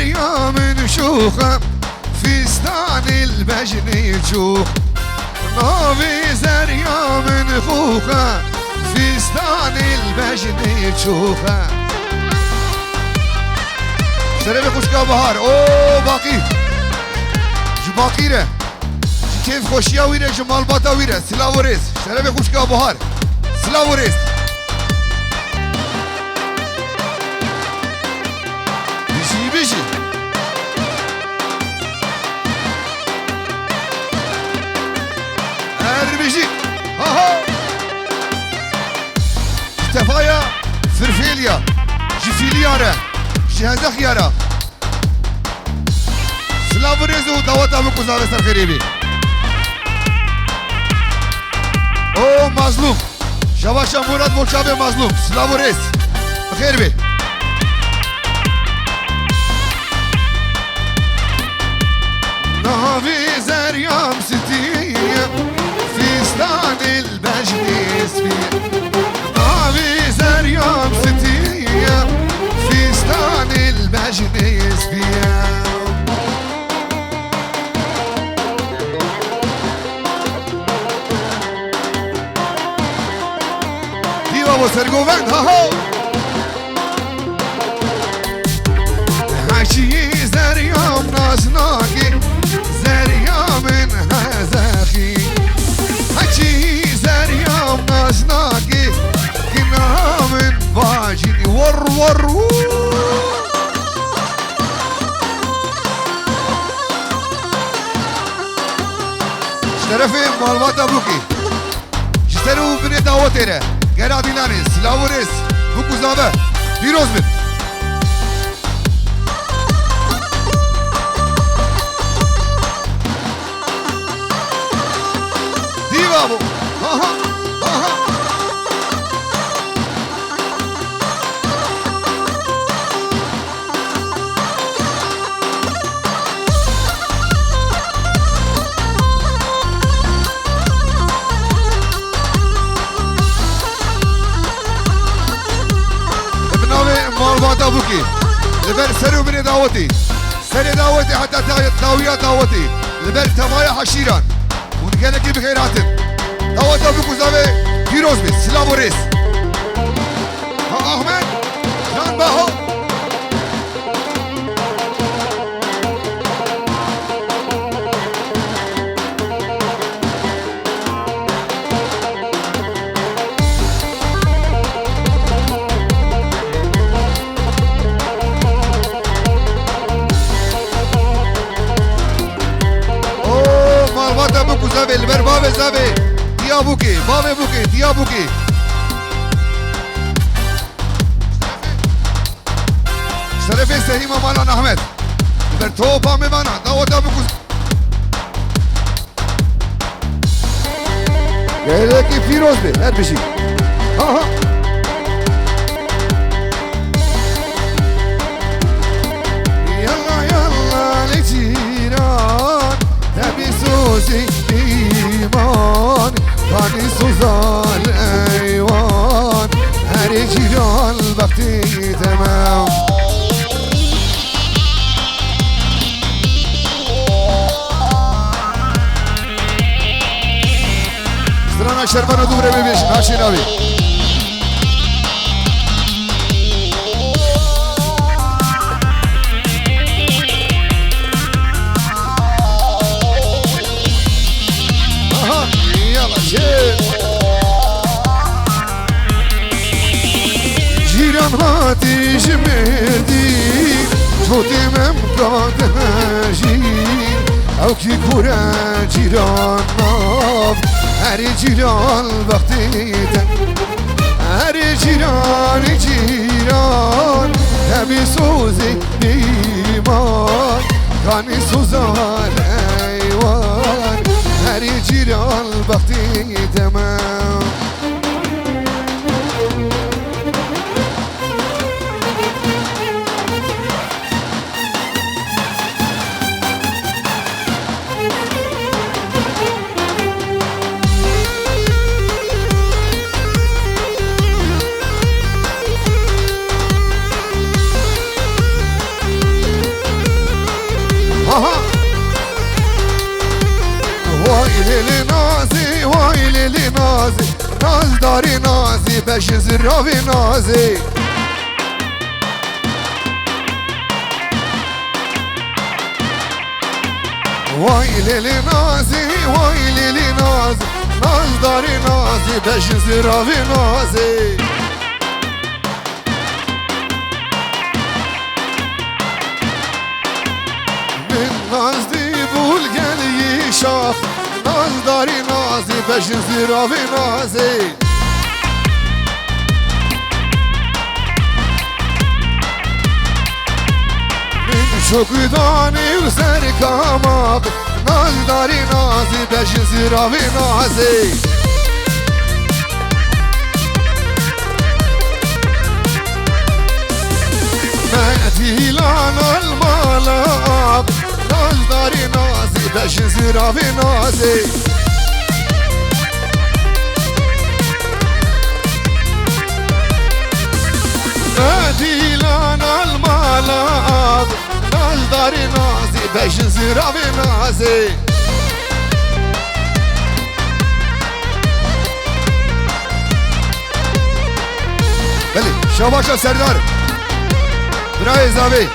زريا من شوخة فستان البجن يشوخ نافي زريا من خوخة فستان البجن يشوخة سلام خوشگاه بهار او باقی باقی ره کیف خوشیا ویره جمال باتا ویره سلاو و ریز سلام خوشگاه بهار سلاو و ریز بیشی بیشی ها تفایا فرفيليا جفيليارا جهازخيارا سلافريزو دعوتا بكو زاوية الخريبي او مظلوم شواشا مراد ملشابه مظلوم سلافريز بخير بي نافي زريام ستية فستان البجد يسفير نافي زريام ستية فستان البجد يسفير ديوا وسرقوفن ها حشي زريام نازناكي زريام هزاخي حشي زريام نازناكي كنا من باجني ور شرفي مالوات ابوكي شترو بني دعوتي ره گرا دینانی سلاورس بوکو زابه پیروز بید دیوا بو مالبات ابوكي لبر سرو من دعوتي سر دعوتي حتى داوية دعوتي لبر تمايا حشيران ونكنكي بخيراتن دعوت ابوكو زاوي فيروز بي سلام وريس ها احمد جان باهو زاوي البر بابي زاوي ديا بوكي بابي بوكي ديا بوكي شرفي سهيمة مالان احمد البر توبا ميوانا دعوت ابوكو جايلكي فيروز بي هات بشي ها يلا لجيران تبي سوزي ایمان پانی سوزان ایوان هر جیران وقتی تمام زرانا شربانو دوره ببیش ناشی ناوی جيران هاتي جمردي جوتي ممكاد هجين او كي كورا جيران ناف هري جيران وقتي هري جيران تبي سوزي ديمان كاني سوزان ايوان هري جيران وقتي تمام لیلی نازی وای لیلی نازی ناز داری نازی بش زراوی نازی وای لیلی نازی وای لیلی نازی ناز داری نازی بش زراوی نازی نازدی بول گلی شاخ ناز داری نازی بش زراوی نازی من شکردانی و سر کاماب ناز داری نازی بش زراوی نازی مهدیلان المالاب ناز داری نازی بش زراوی نازی مهدیلان المالاب ناز داری نازی بش زراوی نازی بله شباشا سردار برای زاوی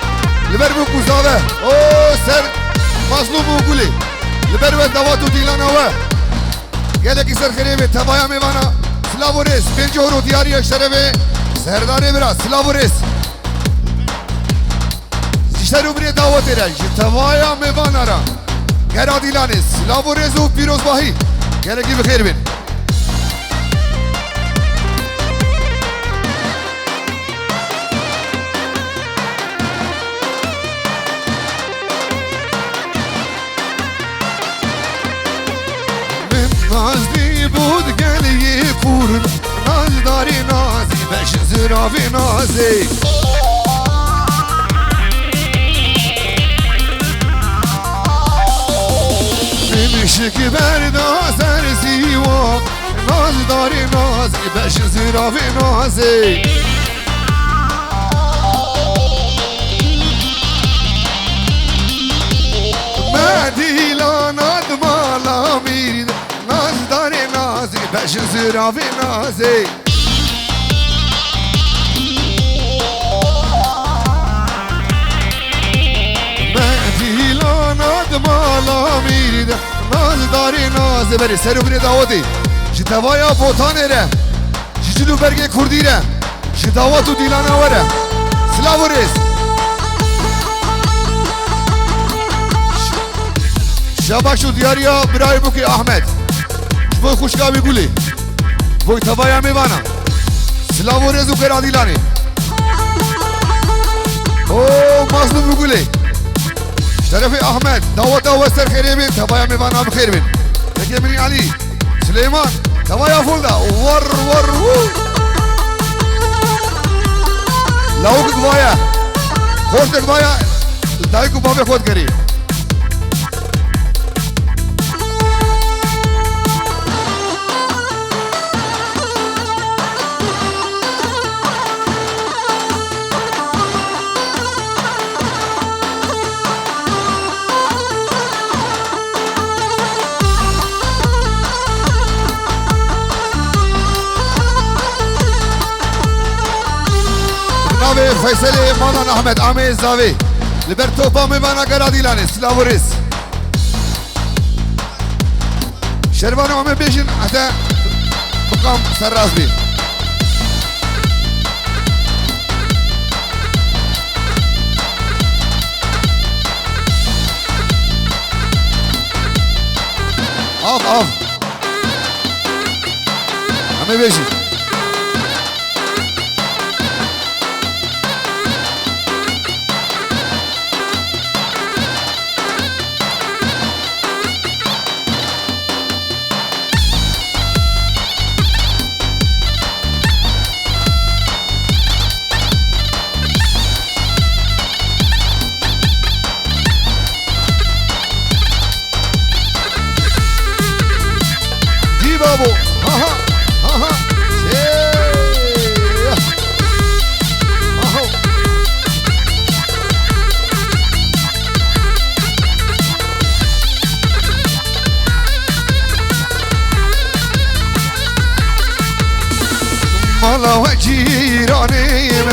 لبر بو کوزاوه او سر مظلوم و گلی لبر و دوات و دیلانوه گله کی سر خریبه تبایا میوانا سلاورس پنجو رو دیاری اشتره سردار برا سلاورس زیشتر و بری دعوت را تبایا میوانا را گرا دیلانس سلاورس و پیروز باهی گله کی بخیر بین نازدی بود گلی پورن ناز داری نازی بش زراوی نازی نمیشه که بردازر زیوا ناز داری نازی بش زراوی نازی مدیلانات مالا میرید ناز داری نازی بش زراوی نازی مهدیلانات مالا میرید ناز داری نازی بری سر و بری دعوتی جتوایا بوتانه ره جلو برگ کردی ره جداواتو دیلانه وره سلاورس شباشو دیاریا برای بوکی احمد بوی خوشگاوی گولی بوی تبایا میوانا سلاو و رزو کرادیلانی او مظلوم گولی شرف احمد دعوت وستر خیری بین تبایا میوانا بخیر بین لکه منی علی سلیمان تبایا فولدا ور ور لاوک گوایا خورت گوایا دای کو بابه خود کری فیصل مانان احمد عامه زاوی لبر توپا میوانا گرادیلانی سلاورس شربان عامه بیشن حتی مقام سراز بی آف عامه بیشن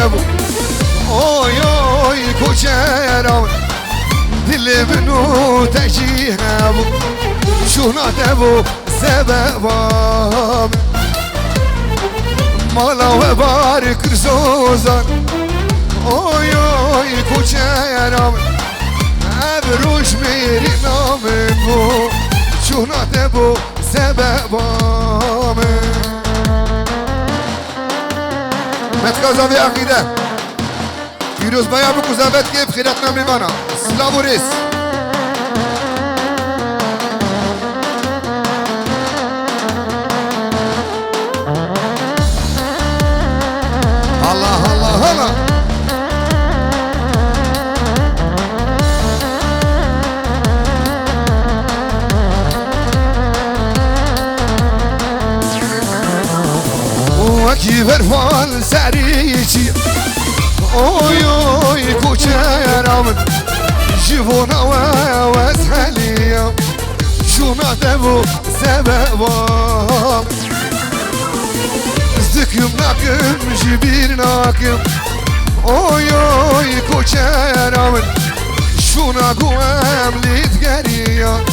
دبو اوي اوي كوشيرا دل منو تجيها بو شونا دبو سببام مالا وبارك رزوزان اوي اوي كوشيرا ابروش میری ناممو شونات بو سببامه متقاضا به عقیده پیروز بایا بکو زبط که بخیرت نمیمانا سلام و ریس الله الله الله وكي برفان سعريتي اوي اوي كوشيرا من جيبونا واسهليا شو نعتبو سببام زكيم ناكم جبير ناكم اوي اوي كوشيرا من شو ناكوام ليتقريا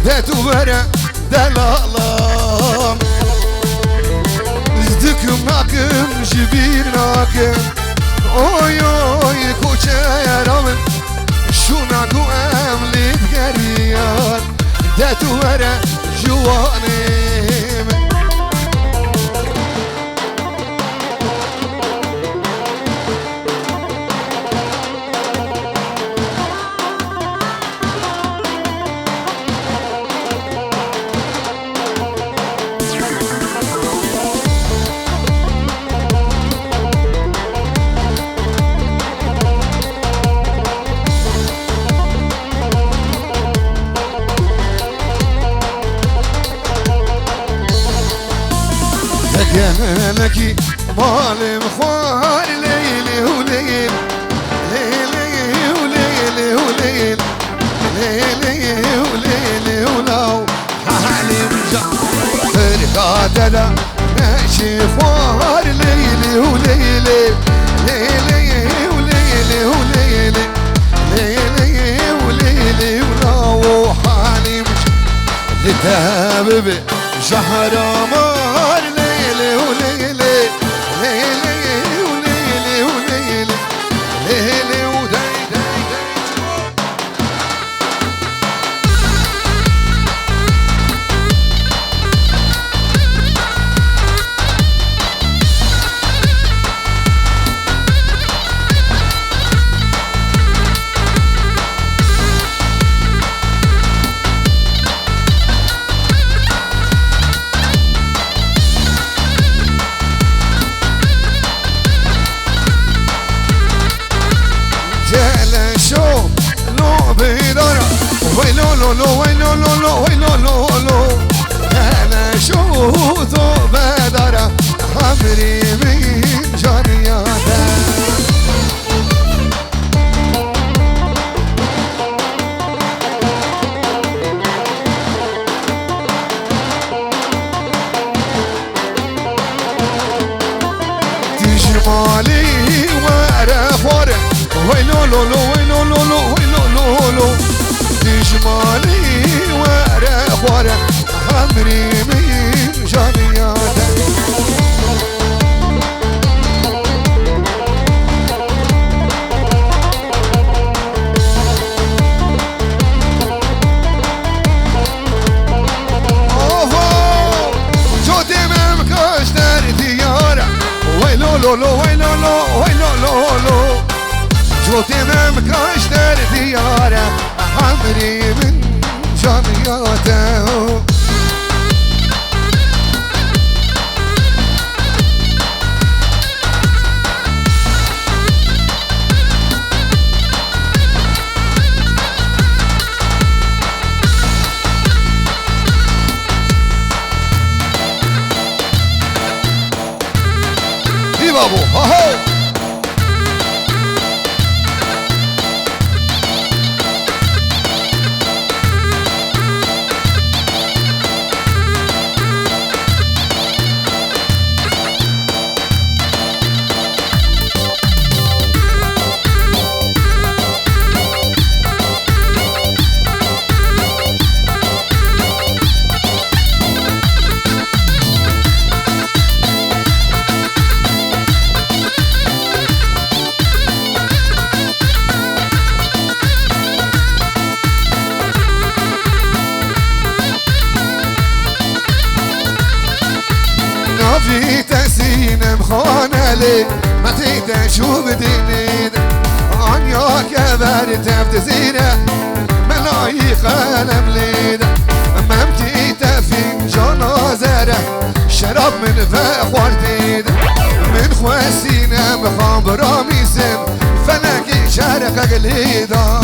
داتو برا دلالام زدكم ناكم جبير ناكم اوي اوي كوشيرا من شو ناكوام ليتقريا داتو برا جواني لكي مالي مخوار ليلي وليل ليلي وليلي وليل ليلي وليلي ولو حالي مجا فرقادة ماشي خوار ليلي وليلي ليلي وليلي وليلي ليلي وليلي ولو حالي مجا لتهبب جهر مار ليلي وليلي ليلي وليلي وليلي ليلي وداي داي داي ويلو لو لو ويلو لو لو ويلو لو لو انا شوفه بدر عمري من جرياته تجمالي ورفور ويلو لو لو ويلو لو لو ويلو لو لو تجمالي ورا ورا عمري من جرياته اوه جوتي ممكش دار ديارة ويلو لو لو ويلو لو ويلو لو لو جوتي ممكش دار ديارة عمري من جرياته دي بابو هاهو لي ما تشوف ديني عنيا كبر تبتزينه ملاي قلم ليد ممتي فنجان زره شراب من فخور ديد من خواسينه بخام براميسم فلك شرق قليدا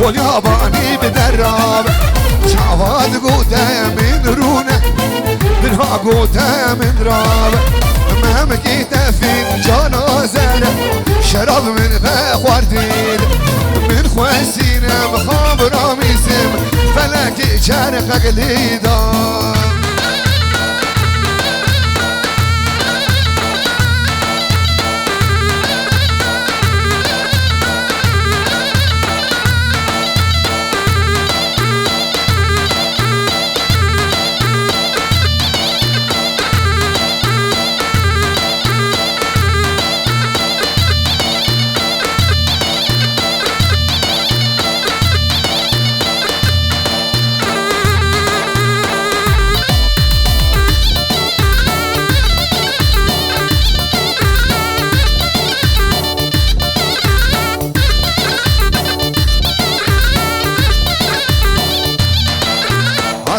خول ياباني بدراب شعواد قوته من رونه منها قوته من راب مهمكيته فنجان زره شراب من فخور ديد من خواسينه بخابر ميسم فلك شرق قليدا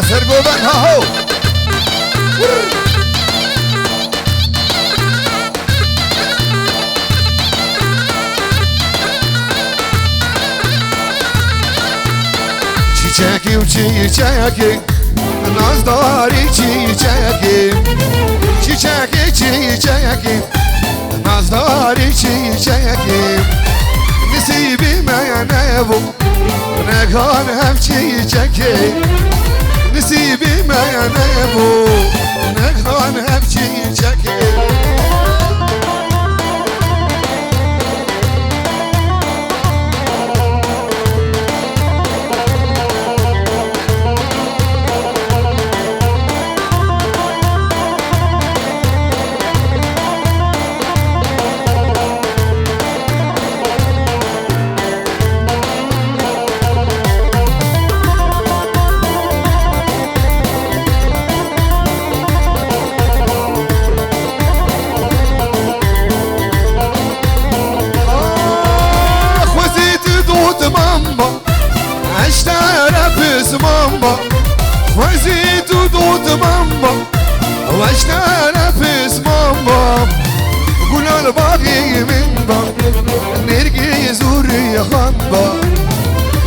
سرگوبن ها هو چیچکی و چیچکی نازداری چیچکی چیچکی چیچکی نازداری چیچکی نصیبی من نبو نگان هم چیچکی نسيبي ما ينامو نغران همشي شكل ماما وزيت ودود ماما واشترى فيس ماما قول الباقي من با نرقي زوري خنبا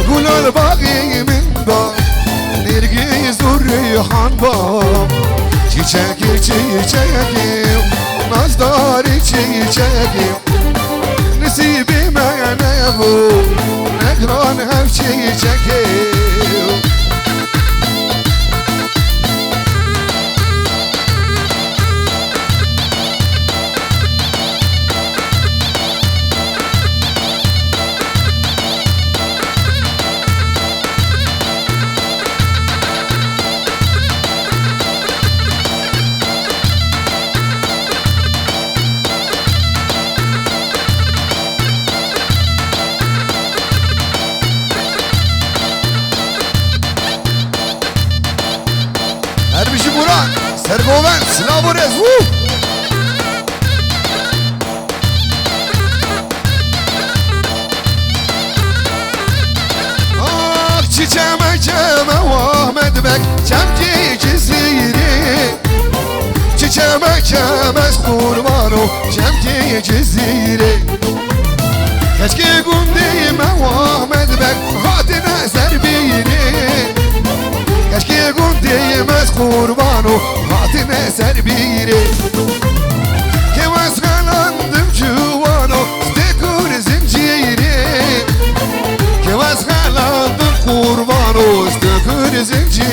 قول الباقي من با نرقي زوري خنبا چیچکی چیچکی نازداری چیچکی نصیبی من نبو نگران هم چیچکی سرگوبن سلابورز آخ چیچمه چمه وحمد بک چمکی جزیره چیچمه چمه از قربانو چمکی جزیره کشکی گنده من وحمد بک هات نظر بیره کشکی گنده من از قربانو سر بیره که وزغلندم جوانو ستکور زنجیره که وزغلندم قربانو ستکور زنجیره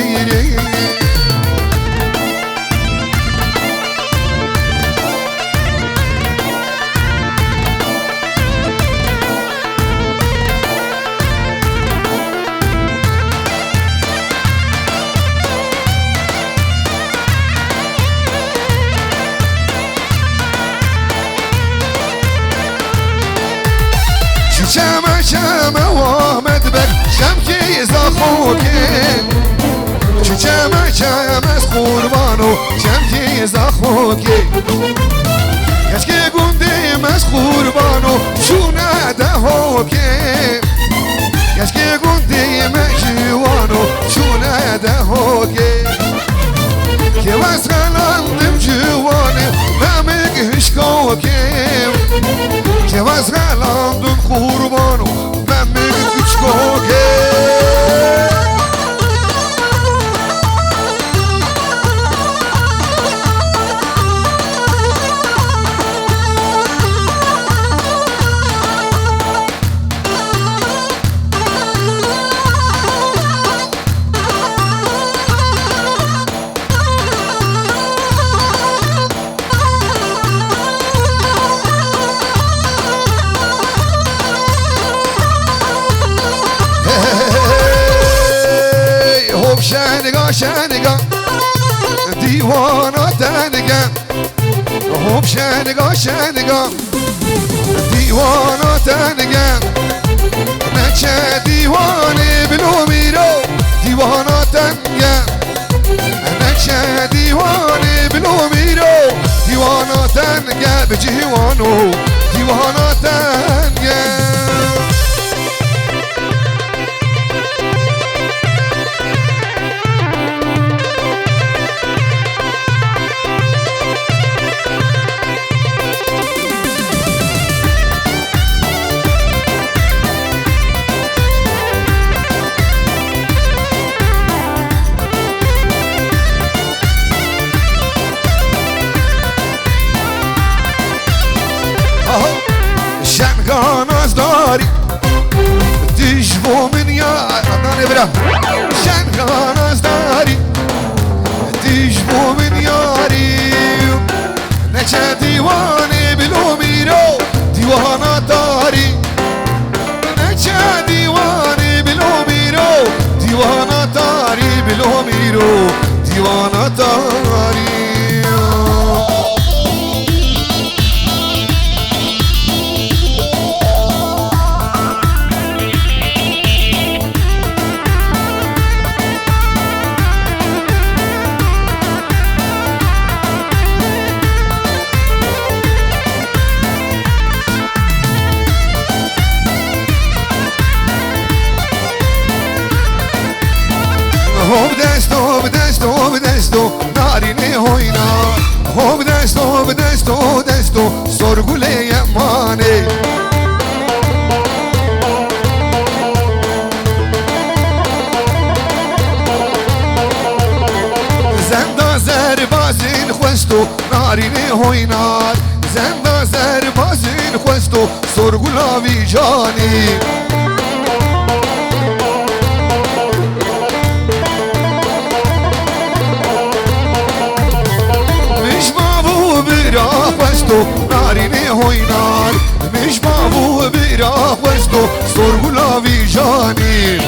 شمع شمع وامد بك شمكي زخوكي شمع شمع قربانو شمكي زخوكي كشكي قندي مس قربانو شو نادهوكي كشكي قندي مجوانو شو نادهوكي كي واسغلندم جواني ما مقهش كوكي كي واسغلندم قربانو ما مقهش كوكي شانقا شانقا ديوانا تانقا هوب شانقا شانقا ديوانا تانقا نشا ديواني بلوميرو ديوانا تانقا نشا ديواني بلوميرو ديوانا تانقا بجيوانو ديوانا تانقا شنگاناز داری دیجبو من یا نانی برا شنگاناز داری دیجبو من یاری نچه دیوانی بلو میرو دیوانا داری نچه دیوانی بلو میرو دیوانا داری بلو میرو دیوانا داری هوب دستو نارینه هوینا هوب دستو سرگوله یمانه زنده زربازین خوستو نارینه هوینار زنده زربازین خوستو سرگولا وی جانی خوستو نارینه هوینار مش بابو بیرا خوستو سرگولا وی جانی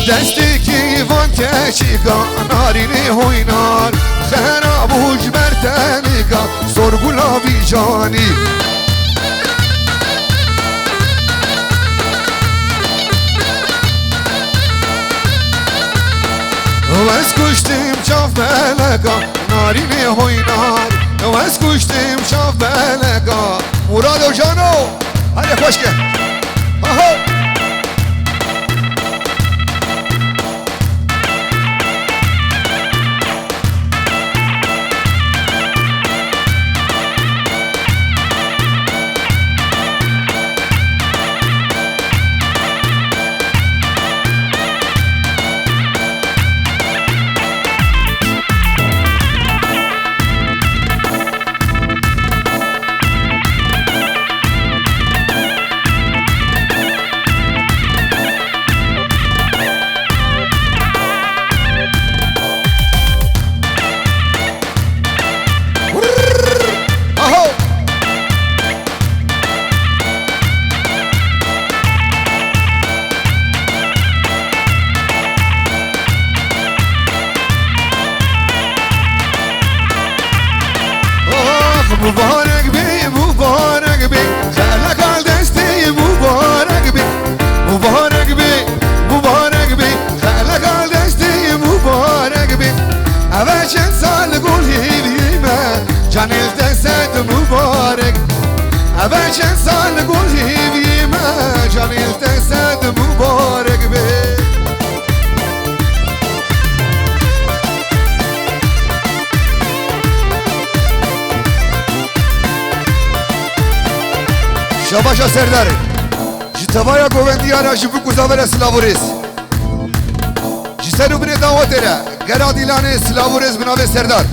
دستی کی وان کشیکا نارینه هوینار خرابوش برتنیکا سرگولا وی جانی وز کشتیم شاف بلگا نارینه هوینار وز کشتیم شاف بلگا مراد و جانو هلی خوشگه آها چند سال گلی بیمه جانیل تسد مبارک به شباشا سرداره جتوایا گوندیانا جبو کزاور سلاوریس جسرو بني دعوتنا قرا ديلاني سلاورز بناوي سردار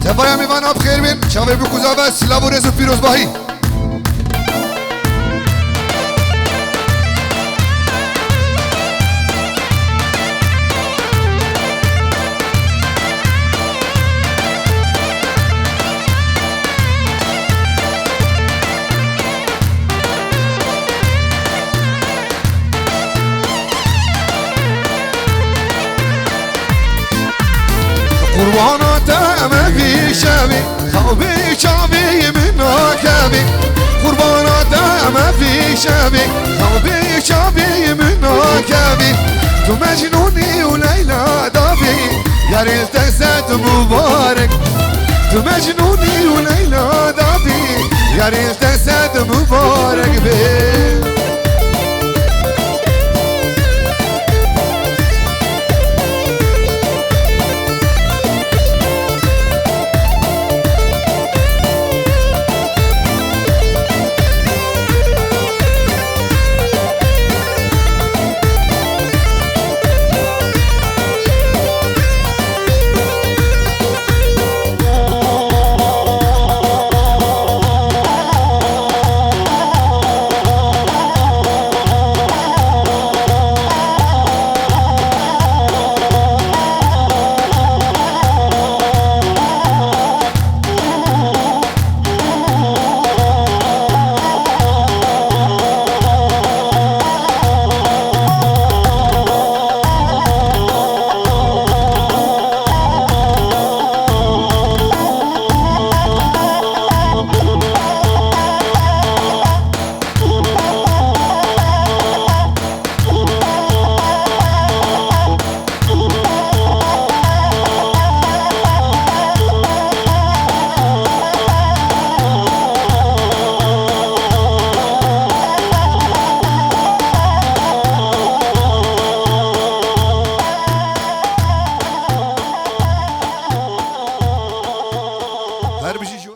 تبايا ميوانا بخير بين شاوي بكوزاوة سلاورز وفيروز باهي قربانات ما في شابي خوبي شابي من كابي قربانات ما في شابي خوبي شابي من كابي تو مجنوني وليلى دافي يا ريت تسد مبارك تو مجنوني وليلى دافي يا ريت تسد مبارك بي